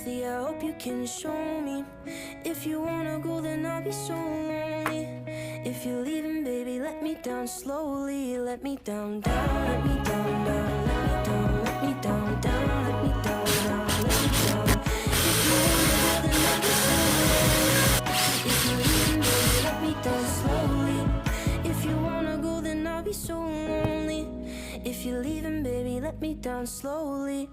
empathy, I hope you can show me. If you wanna go, then I'll be so lonely. If you're leaving, baby, let me down slowly. Let me down, down, let me down, down, let me down, let me down, down, let me down, down, let me down. If you wanna go, then I'll be so lonely. If you're leaving, baby, let me down slowly. If you wanna go, then I'll be so lonely. If you're leaving, baby, let me down slowly.